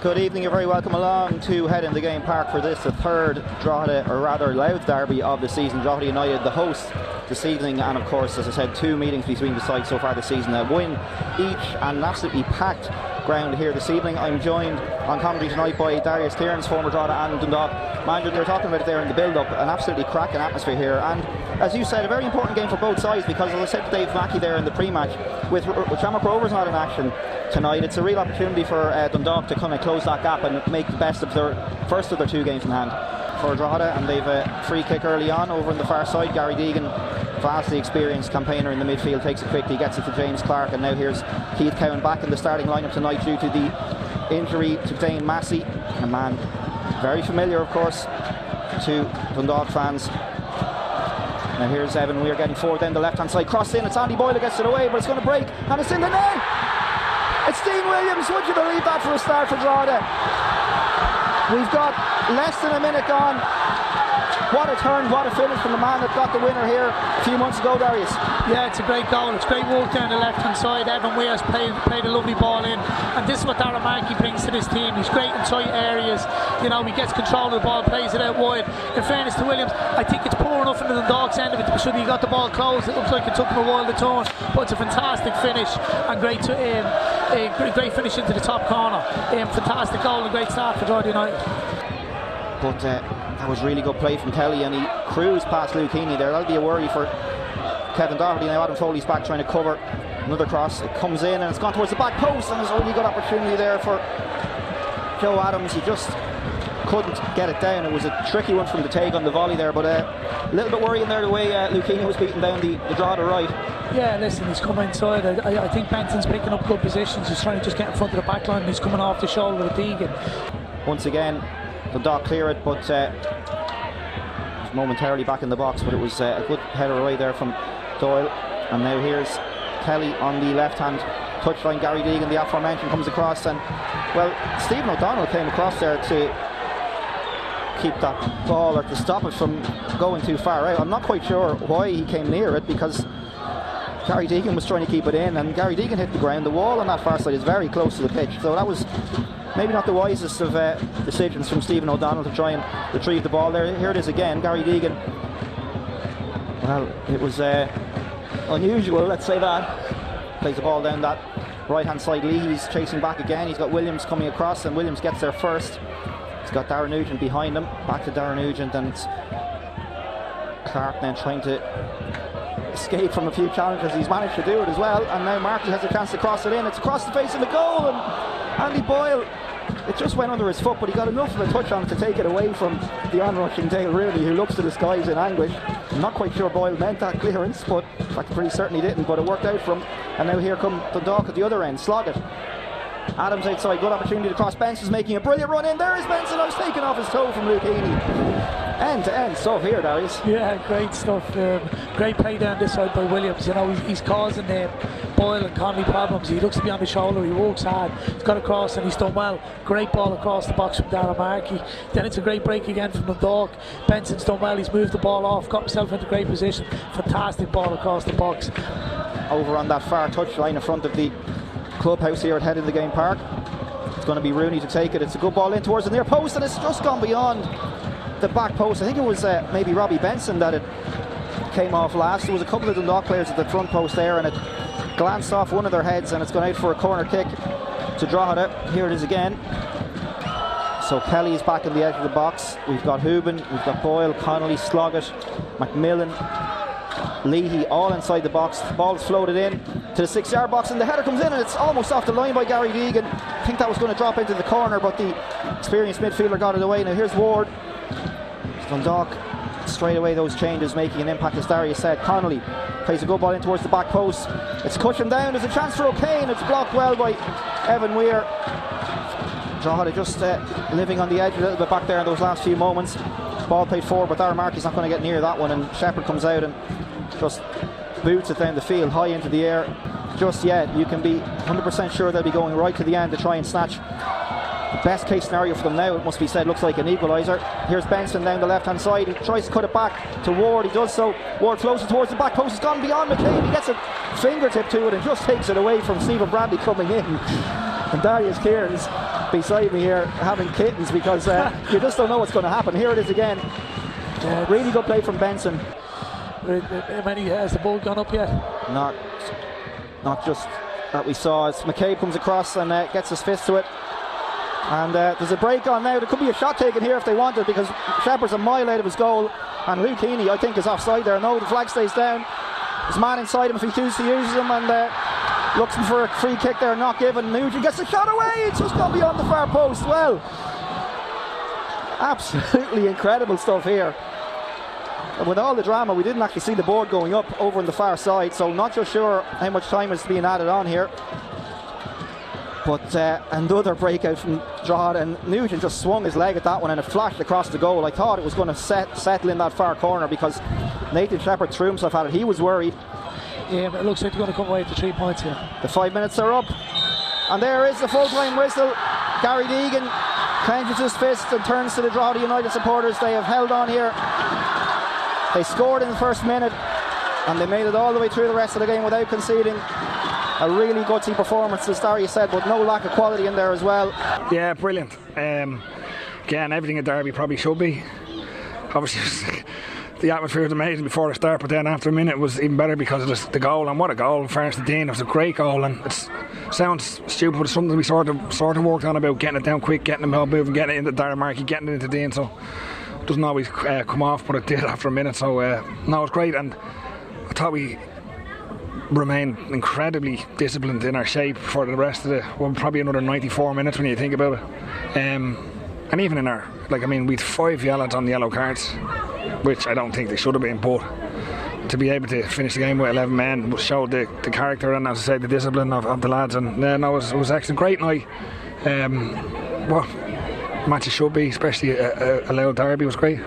Good evening, you're very welcome along to Head in the Game Park for this, the third Drogheda, or rather Louth derby of the season. Drogheda United, the hosts this evening, and of course, as I said, two meetings between the sides so far this season. A win each and an absolutely packed ground here this evening. I'm joined on commentary tonight by Darius Kearns, former Drogheda and Dundalk manager. They're talking about it there in the build-up, an absolutely cracking atmosphere here. And as you said, a very important game for both sides, because as I said to Dave Mackey there in the pre-match, with Shamrock Rovers not in action tonight, it's a real opportunity for Dundalk to kind of close that gap and make the best of their first of their two games in hand for Drogheda. And they've a free kick early on over on the far side. Gary Deegan, vastly experienced campaigner in the midfield, takes it quickly, gets it to James Clark, and now here's Keith Cowan back in the starting lineup tonight due to the injury to Dane Massey, a man very familiar of course to Dundalk fans. Now here's Evan Weir getting forward down the left hand side, cross in, it's Andy Boyle who gets it away, but it's going to break and it's in the net. It's Dean Williams. Would you believe that for a start for Drogheda? We've got less than a minute gone. What a turn, what a finish from the man that got the winner here a few months ago, Darius. Yeah, it's a great goal. It's great work down the left hand side. Evan Weir's played a lovely ball in, and this is what Darren Markey brings to this team. He's great in tight areas. You know, he gets control of the ball, plays it out wide. In fairness to Williams, I think it's poor enough into the Dundalk's end of it. Should he got the ball closed, it looks like it took him a while to turn, but it's a fantastic finish and great finish into the top corner. Fantastic goal and great start for Drogheda United. But that was really good play from Kelly, and he cruised past Luke Heaney there. That'll be a worry for Kevin Doherty. Now Adam Foley's back trying to cover another cross. It comes in and it's gone towards the back post, and there's a really good opportunity there for Joe Adams. He just couldn't get it down. It was a tricky one from the take on the volley there, but a little bit worrying there the way Luke Heaney was beating down the Drogheda right. Yeah, listen, he's come inside. I think Benson's picking up good positions. He's trying to just get in front of the back line, and he's coming off the shoulder of Deegan. Once again, Dundalk clear it, but momentarily back in the box, but it was a good header away there from Doyle. And now here's Kelly on the left hand touchline. Gary Deegan, the aforementioned, comes across, and well, Stephen O'Donnell came across there to keep that ball, or to stop it from going too far out. I'm not quite sure why he came near it, because Gary Deegan was trying to keep it in, and Gary Deegan hit the ground. The wall on that far side is very close to the pitch, so that was maybe not the wisest of decisions from Stephen O'Donnell to try and retrieve the ball there. Here it is again, Gary Deegan. Well, it was unusual, let's say that. Plays the ball down that right hand side. Leahy's chasing back again. He's got Williams coming across, and Williams gets there first. He's got Darren Nugent behind him. Back to Darren Nugent, and it's Clark then trying to escape from a few challenges. He's managed to do it as well, and now Markey has a chance to cross it in. It's across the face of the goal, and Andy Boyle, it just went under his foot, but he got enough of a touch on it to take it away from the onrushing Dale Rooney, who looks to the skies in anguish. I'm not quite sure Boyle meant that clearance, but in fact pretty certainly didn't, but it worked out for him. And now here come Dundalk at the other end. Sloggett, Adams outside, good opportunity to cross. Benson's making a brilliant run in. There is Benson. I was taken off his toe from Luke Heaney. End to end stuff here, Darius. Yeah, great stuff. Great play down this side by Williams. You know, he's causing Boyle and Conley problems. He looks to be on the shoulder. He works hard. He's got across and he's done well. Great ball across the box from Darren Markey. Then it's a great break again from Dundalk. Benson's done well. He's moved the ball off, got himself into great position. Fantastic ball across the box. Over on that far touchline in front of the clubhouse here at Head in the Game Park. It's going to be Rooney to take it. It's a good ball in towards the near post, and it's just gone beyond the back post. I think it was maybe Robbie Benson that it came off last. There was a couple of Dundalk players at the front post there, and it glanced off one of their heads, and it's gone out for a corner kick to Drogheda. Here it is again. So Kelly is back in the edge of the box. We've got Hooban, we've got Boyle, Connolly, Sloggett, McMillan, Leahy, all inside the box. The ball's floated in to the 6-yard box, and the header comes in, and it's almost off the line by Gary Deegan. I think that was going to drop into the corner, but the experienced midfielder got it away. Now here's Ward. Dundalk straight away, those changes making an impact, as Darius said. Connolly plays a good ball in towards the back post. It's cushioned down. There's a chance for O'Kane. It's blocked well by Evan Weir. Drogheda just living on the edge a little bit back there in those last few moments. Ball played forward, but Darren Markey's not going to get near that one, and Shepherd comes out and just boots it down the field, high into the air. Just yet, you can be 100% sure they'll be going right to the end to try and snatch the best case scenario for them now, it must be said, looks like an equaliser. Here's Benson down the left hand side. He tries to cut it back to Ward. He does so. Ward flows it towards the back post. It's gone beyond McCabe. He gets a fingertip to it and just takes it away from Stephen Bradley coming in. And Darius Kearns beside me here having kittens because you just don't know what's going to happen. Here it is again. Really good play from Benson. Has the ball gone up yet? Not just that we saw as McCabe comes across and gets his fist to it. And there's a break on now. There could be a shot taken here if they wanted, because Shepherd's a mile out of his goal, and Luke Heaney, I think, is offside there. No, the flag stays down. There's a man inside him if he chooses to use him, and looks for a free kick there, not given. Nugent gets a shot away. It's just gone beyond the far post. Well, absolutely incredible stuff here. And with all the drama, we didn't actually see the board going up over on the far side, so not just sure how much time is being added on here. But another breakout from Drogheda, and Nugent just swung his leg at that one and it flashed across the goal. I thought it was going to settle in that far corner because Nathan Shepherd threw himself at it. He was worried. Yeah, but it looks like they're going to come away with the 3 points here. The 5 minutes are up, and there is the full-time whistle. Gary Deegan clenches his fist and turns to the Drogheda United supporters. They have held on here. They scored in the first minute and they made it all the way through the rest of the game without conceding. A really gutsy performance, as Darius said, but no lack of quality in there as well. Yeah, brilliant. Again, everything at Derby probably should be. Obviously, the atmosphere was amazing before the start, but then after a minute it was even better because of the goal. And what a goal! Fairness to Dean, it was a great goal, and it sounds stupid, but it's something we sort of worked on about getting it down quick, getting the ball moving, getting it into Darren Markey, getting it into Dean. So it doesn't always come off, but it did after a minute. So no, it was great, and I thought we remain incredibly disciplined in our shape for the rest of probably another 94 minutes when you think about it. And even in our, we'd 5 yellows on the yellow cards, which I don't think they should have been, but to be able to finish the game with 11 men showed the character and, as I say, the discipline of the lads. And no, it was excellent. Great night. What matches should be, especially a Loud Derby, was great.